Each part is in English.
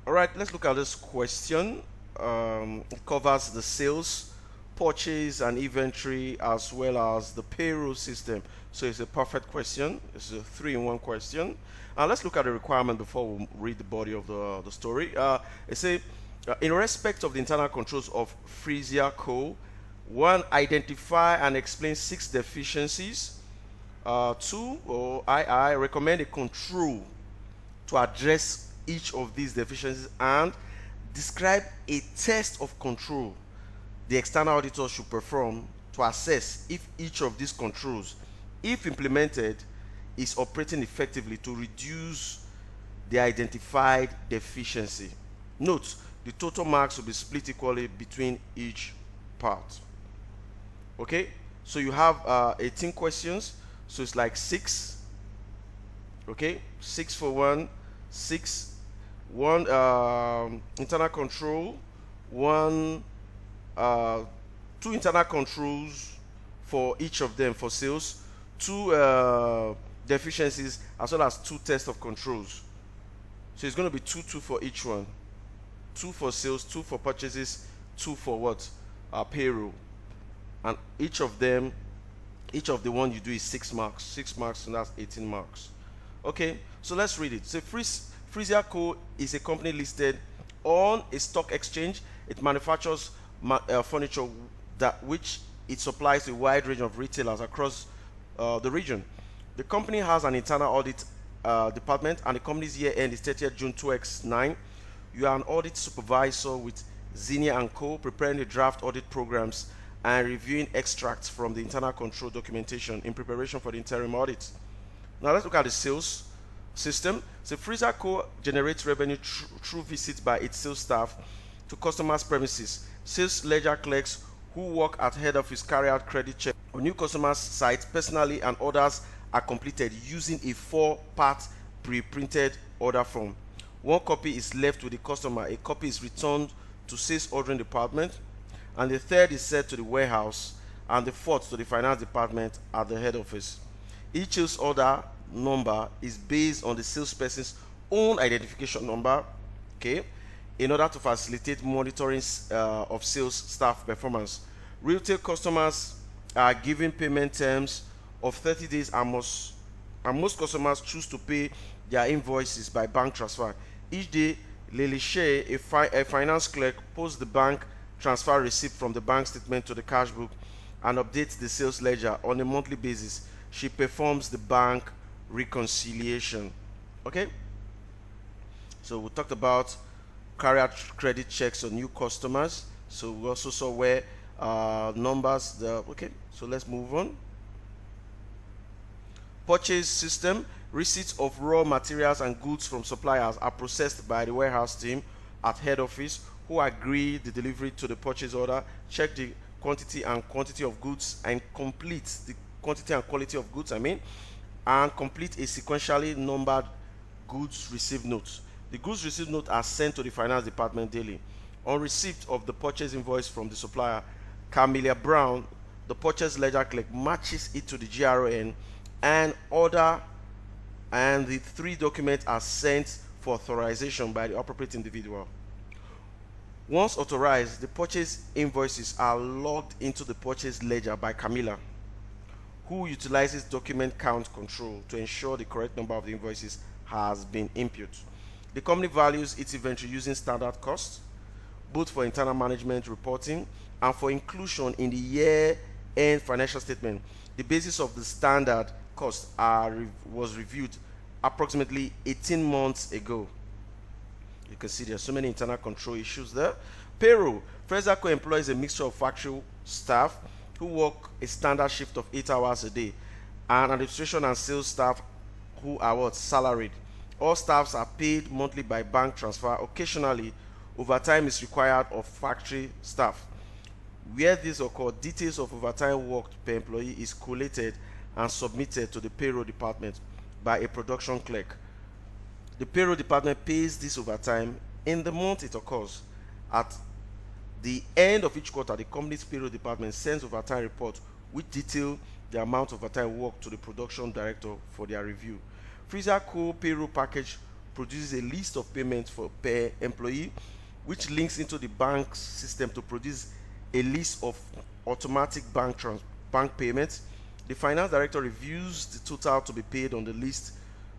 All right, let's look at this question. It covers the sales, purchase, and inventory, as well as the payroll system. So it's a perfect question. It's a 3-in-1 question. Let's look at the requirement before we read the body of the story. It says, in respect of the internal controls of Frisia Co., 1, identify and explain 6 deficiencies. 2, or I recommend a control to address each of these deficiencies and describe a test of control the external auditor should perform to assess if each of these controls, if implemented, is operating effectively to reduce the identified deficiency. Note, the total marks will be split equally between each part. Okay, so you have 18 questions, so it's like 6. Okay, 6 for 1, 6, 1 internal control, 1 2 internal controls for each of them for sales, 2 deficiencies, as well as 2 tests of controls. So it's going to be 2 for each one. 2 for sales, 2 for purchases, 2 for what? Payroll. And each of the one you do is 6 marks. 6 marks, and that's 18 marks. Okay, so let's read it. So Frisia Co. is a company listed on a stock exchange. It manufactures furniture which it supplies to a wide range of retailers across the region. The company has an internal audit department, and the company's year end is 30th June 2009. You are an audit supervisor with Zinnia & Co., preparing the draft audit programs and reviewing extracts from the internal control documentation in preparation for the interim audit. Now let's look at the sales system. So Frisia Co. generates revenue through visits by its sales staff to customers' premises. Sales ledger clerks who work at head office carry out credit checks on new customers' sites personally, and orders are completed using a 4-part pre-printed order form. 1 copy is left with the customer, a copy is returned to sales ordering department, and the 3rd is sent to the warehouse, and the 4th to the finance department at the head office. Each sales order number is based on the salesperson's own identification number, okay, in order to facilitate monitoring of sales staff performance. Retail customers are given payment terms of 30 days, and most customers choose to pay their invoices by bank transfer. Each day, Lelishe, a finance clerk, posts the bank transfer receipt from the bank statement to the cash book and updates the sales ledger on a monthly basis. She performs the bank reconciliation. Okay, so we talked about carry out credit checks on new customers. So we also saw where numbers okay, so let's move on. Purchase system. Receipts of raw materials and goods from suppliers are processed by the warehouse team at head office, who agree the delivery to the purchase order, check the quantity and quality of goods, and complete the quantity and quality of goods, and complete a sequentially numbered goods received notes. The goods received notes are sent to the finance department daily. On receipt of the purchase invoice from the supplier, Camelia Brown, the purchase ledger clerk, matches it to the GRN and order, and the 3 documents are sent for authorization by the appropriate individual. Once authorized, the purchase invoices are logged into the purchase ledger by Camilla, who utilizes document count control to ensure the correct number of the invoices has been input. The company values its inventory using standard costs, both for internal management reporting and for inclusion in the year-end financial statement. The basis of the standard cost was reviewed approximately 18 months ago. You can see there's so many internal control issues there. Payroll. Frisia Co. employs a mixture of factory staff who work a standard shift of 8 hours a day, and administration and sales staff who are salaried. All staffs are paid monthly by bank transfer. Occasionally, overtime is required of factory staff. Where this occurs, details of overtime worked per employee is collated and submitted to the payroll department by a production clerk. The payroll department pays this overtime in the month it occurs. At the end of each quarter, the company's payroll department sends overtime report which detail the amount of overtime work to the production director for their review. Frisia Co. payroll package produces a list of payments for per employee, which links into the bank system to produce a list of automatic bank payments. The finance director reviews the total to be paid on the list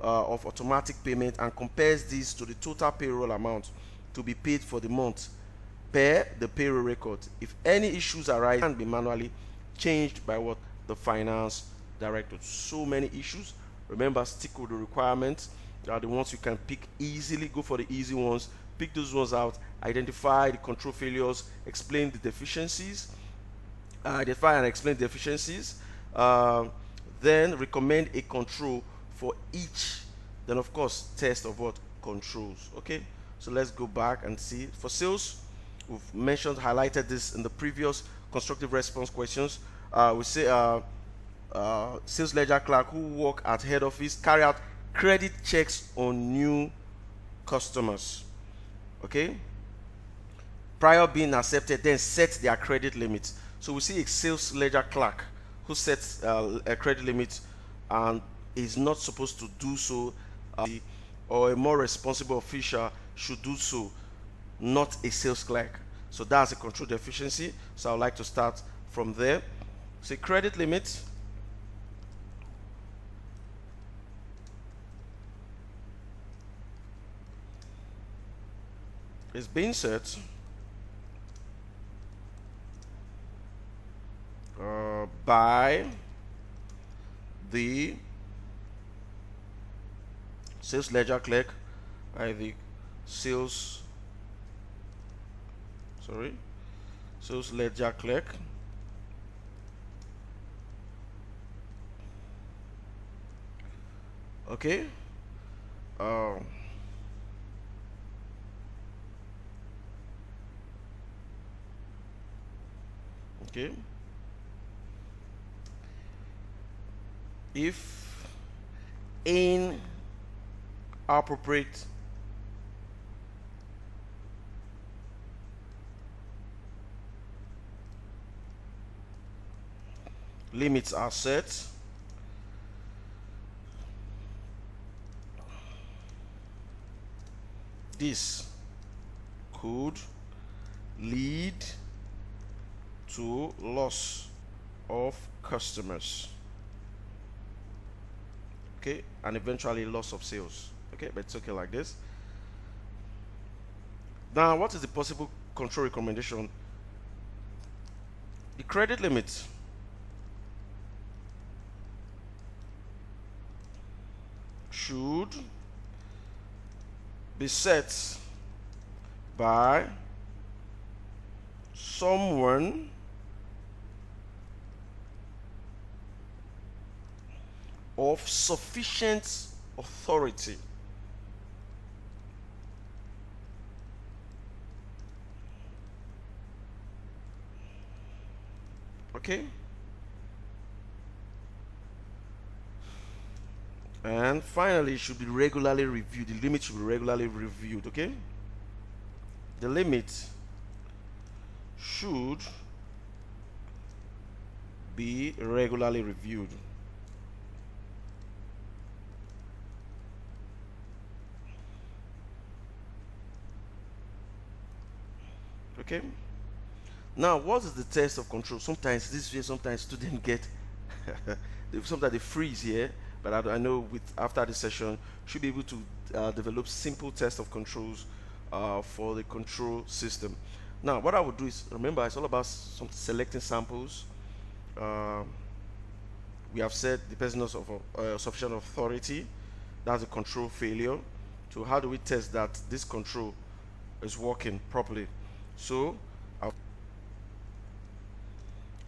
of automatic payment and compares this to the total payroll amount to be paid for the month per the payroll record. If any issues arise, can be manually changed by what the finance director. So many issues. Remember, stick with the requirements. The ones you can pick easily. Go for the easy ones. Pick those ones out. Identify the control failures. Explain the deficiencies. Identify and explain the deficiencies. Then recommend a control for each. Then of course test of what controls. Okay, so let's go back and see. For sales, we've mentioned, highlighted this in the previous constructive response questions. We say sales ledger clerk who work at head office carry out credit checks on new customers. Okay, prior being accepted, then set their credit limit. So we see a sales ledger clerk who sets a credit limit and is not supposed to do so, or a more responsible official should do so, not a sales clerk. So that's a control deficiency. So I'd like to start from there. So credit limit is being set by the sales ledger clerk, sales ledger clerk, okay. Okay, if inappropriate limits are set, this could lead to loss of customers, okay, and eventually loss of sales. Okay, but it's okay like this. Now, what is the possible control recommendation? The credit limit should be set by someone of sufficient authority. Okay, and finally, it should be regularly reviewed. The limit should be regularly reviewed. Okay, the limit should be regularly reviewed. Okay, now what is the test of control? Sometimes this way, sometimes students get sometimes they freeze here, but I know with after this session should be able to develop simple test of controls for the control system. Now what I would do is, remember, it's all about selecting samples. We have said the person of sufficient authority, that's a control failure. So how do we test that this control is working properly? So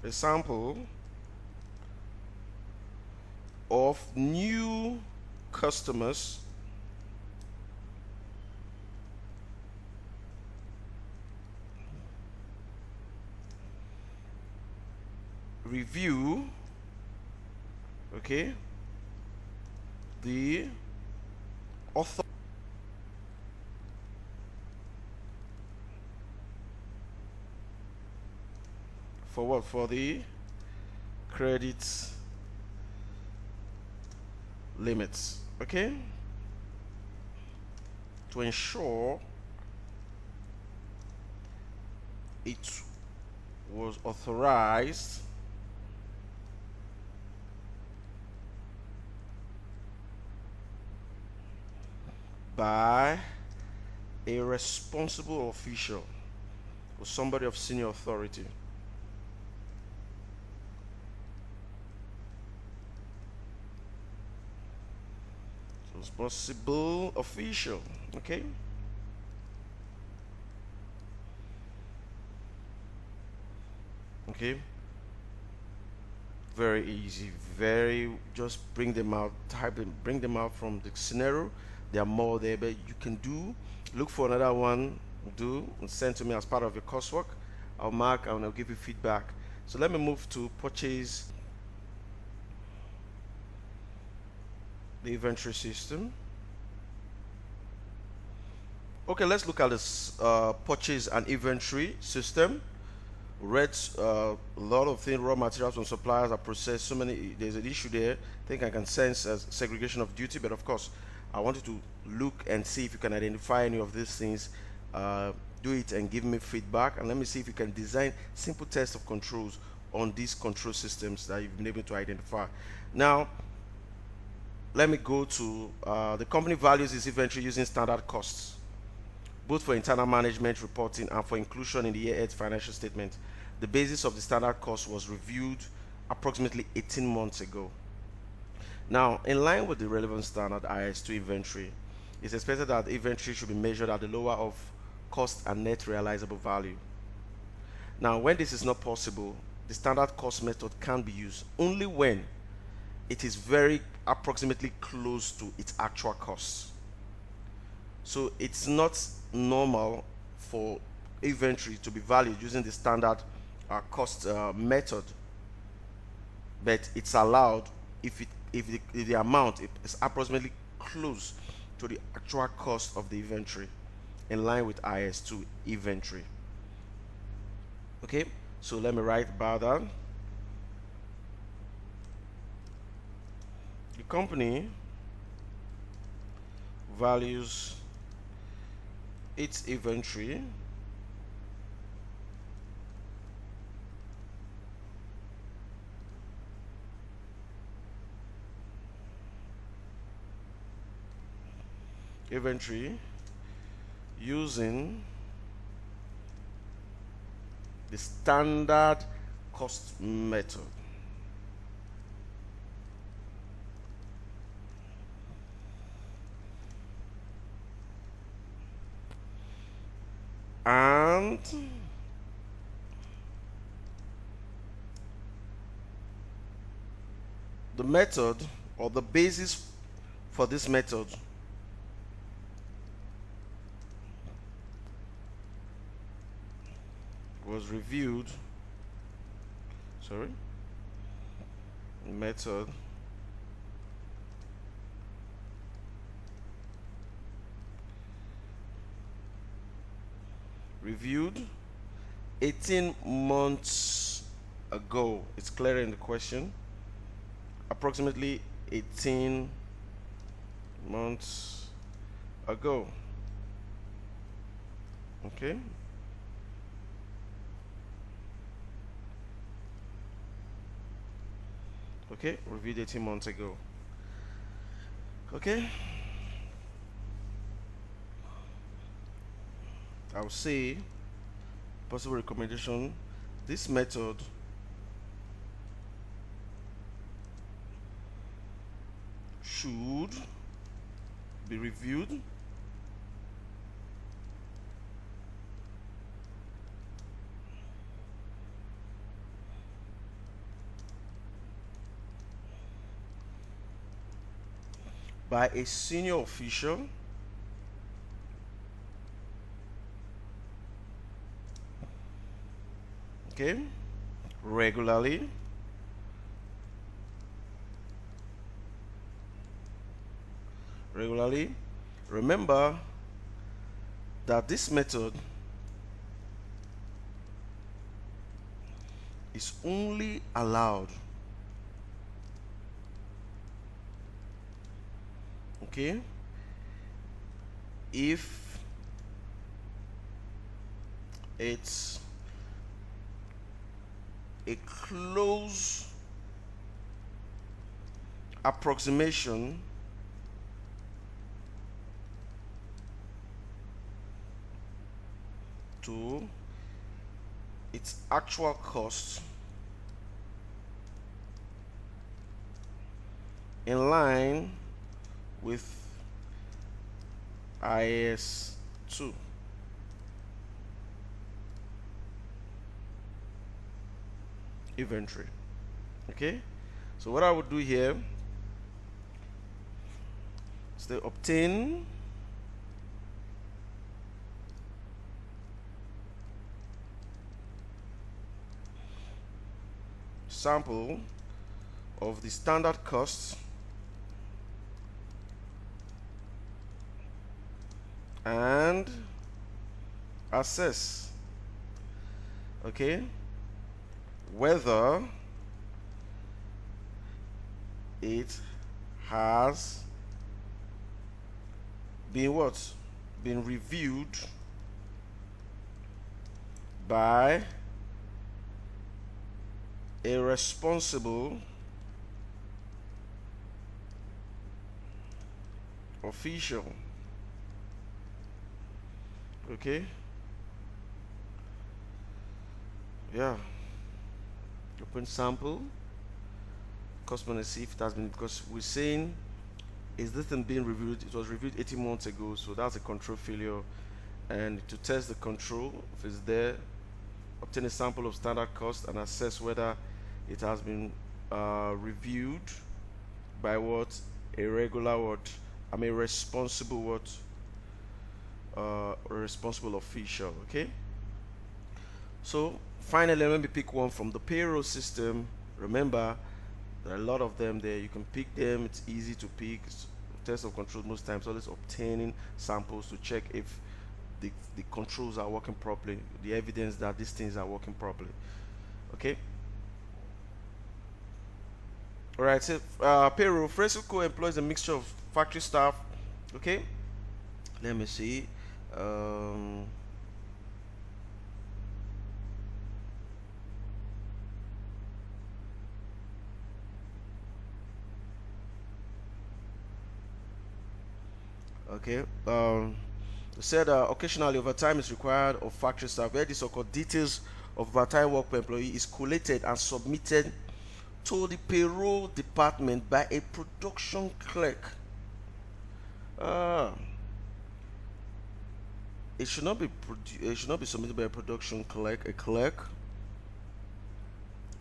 a sample of new customers review, okay, the author for what? For the credit limits. Okay, to ensure it was authorized by a responsible official or somebody of senior authority. So responsible official, okay? Okay, very easy, just bring them out, bring them out from the scenario. There are more there, but you can look for another one, and send to me as part of your coursework. I'll mark and I'll give you feedback. So let me move to purchase the inventory system. Okay, let's look at this purchase and inventory system. Read a lot of things, raw materials from suppliers are processed, so many, there's an issue there. I think I can sense as segregation of duty, but of course I want you to look and see if you can identify any of these things. Do it and give me feedback, and let me see if you can design simple tests of controls on these control systems that you've been able to identify. Now let me go to the company values its inventory using standard costs, both for internal management reporting and for inclusion in the year-end financial statement. The basis of the standard cost was reviewed approximately 18 months ago. Now, in line with the relevant standard IS2 inventory, it's expected that inventory should be measured at the lower of cost and net realizable value. Now, when this is not possible, the standard cost method can be used only when it is very approximately close to its actual costs. So it's not normal for inventory to be valued using the standard cost method, but it's allowed if the amount is approximately close to the actual cost of the inventory, in line with IS2 inventory. Okay, so let me write about that. The company values its inventory using the standard cost method. And the method, or the basis for this method, was reviewed, method reviewed 18 months ago. It's clear in the question. Approximately 18 months ago. Okay. Okay, reviewed 18 months ago. Okay. I would say possible recommendation, this method should be reviewed by a senior official regularly Remember that this method is only allowed if it's a close approximation to its actual cost in line with IAS 2. Inventory. Okay, so what I would do here is to obtain sample of the standard costs and assess, okay, whether it has been been reviewed by a responsible official. Okay, yeah, open sample customer, see if it has been, because we're saying, is this thing being reviewed? It was reviewed 18 months ago, so that's a control failure. And to test the control, if it's there, obtain a sample of standard cost and assess whether it has been reviewed by a regular responsible a responsible official. Okay, so finally, let me pick one from the payroll system. Remember, there are a lot of them there. You can pick them. It's easy to pick. Test of controls most times always obtaining samples to check if the controls are working properly, the evidence that these things are working properly. Okay, all right. So payroll, Fresco employs a mixture of factory staff. Okay, let me see. Okay, said occasionally overtime is required of factory staff. Where this occurs, details of overtime work per employee is collated and submitted to the payroll department by a production clerk. It should not be submitted by a production clerk. A clerk.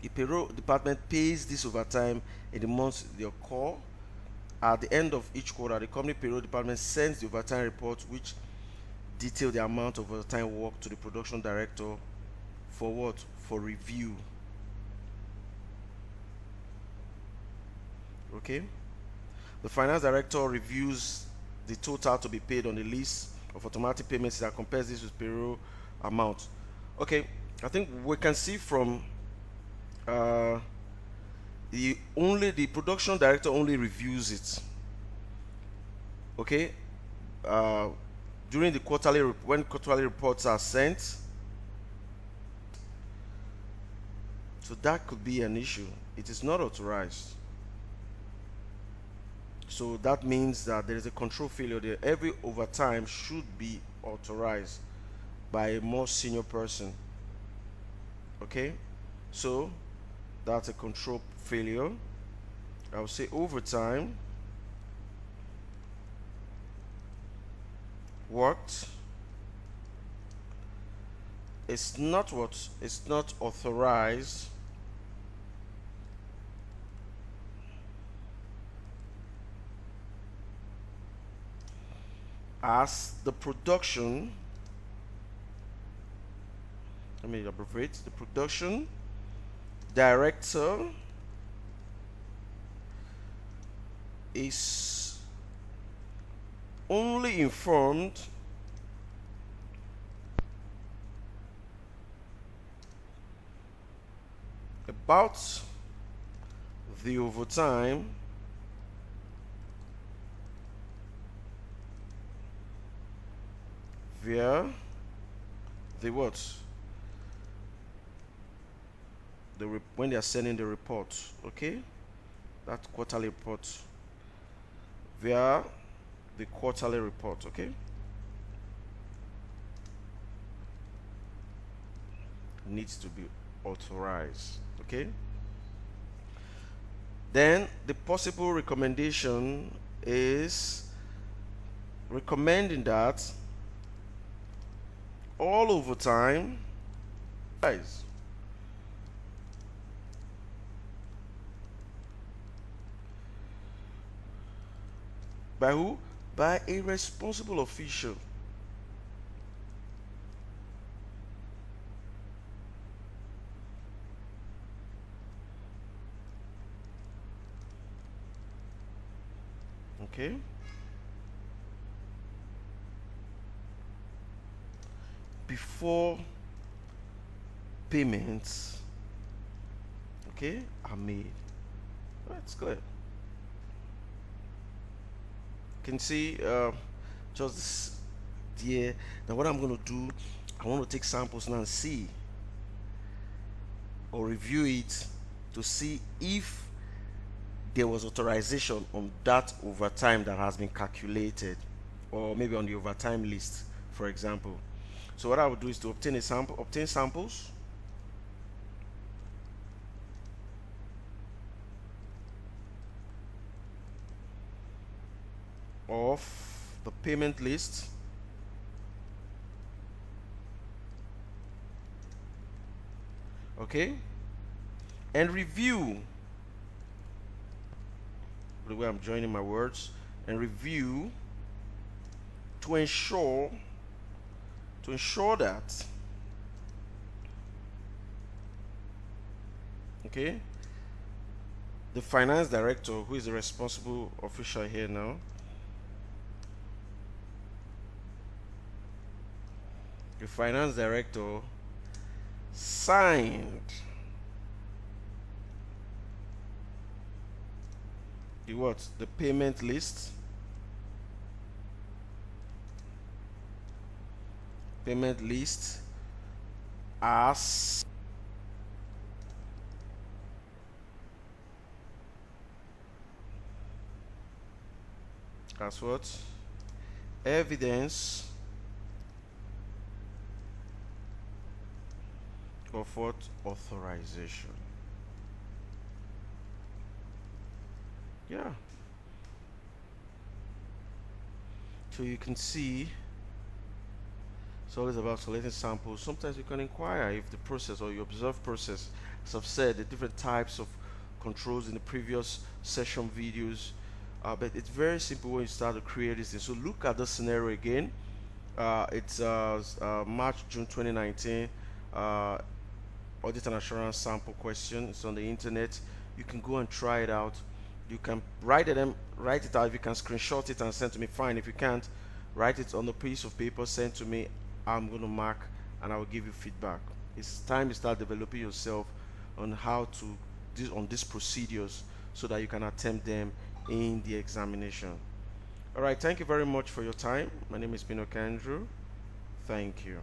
The payroll department pays this overtime in the months they occur. At the end of each quarter, the company payroll department sends the overtime report, which detail the amount of overtime work to the production director for review. Okay, the finance director reviews the total to be paid on the list of automatic payments that compares this with payroll amount. Okay, I think we can see from the production director only reviews it. Okay, during the when quarterly reports are sent, so that could be an issue. It is not authorized, so that means that there is a control failure there. Every overtime should be authorized by a more senior person. Okay, so that's a control failure. I will say overtime worked it's not authorized as the production, let me abbreviate, the production director is only informed about the overtime via the what? When they are sending the report, okay, that quarterly report, via the quarterly report, okay, needs to be authorized, okay. Then the possible recommendation is recommending that all overtime, guys, by who? By a responsible official. Okay. Before payments, okay, are made. That's clear. You can see just this there. Now what I'm going to do, I want to take samples now and see or review it to see if there was authorization on that overtime that has been calculated, or maybe on the overtime list, for example. So what I would do is to obtain samples, of the payment list, okay, and review, the way I'm joining my words, and review to ensure that, okay, the finance director, who is the responsible official here now, the finance director signed the what? The payment list. Payment list as what? Evidence of what? Authorization. Yeah. So you can see it's always about selecting samples. Sometimes you can inquire if the process, or you observe process, as I've said, the different types of controls in the previous session videos. But it's very simple when you start to create this thing. So look at the scenario again. It's June 2019 audit and assurance sample question. It's on the internet. You can go and try it out. You can write it out. If you can screenshot it and send to me, fine. If you can't, write it on a piece of paper, send to me. I'm going to mark and I will give you feedback. It's time to start developing yourself on how to on these procedures so that you can attempt them in the examination. All right, thank you very much for your time. My name is Andrew. Thank you.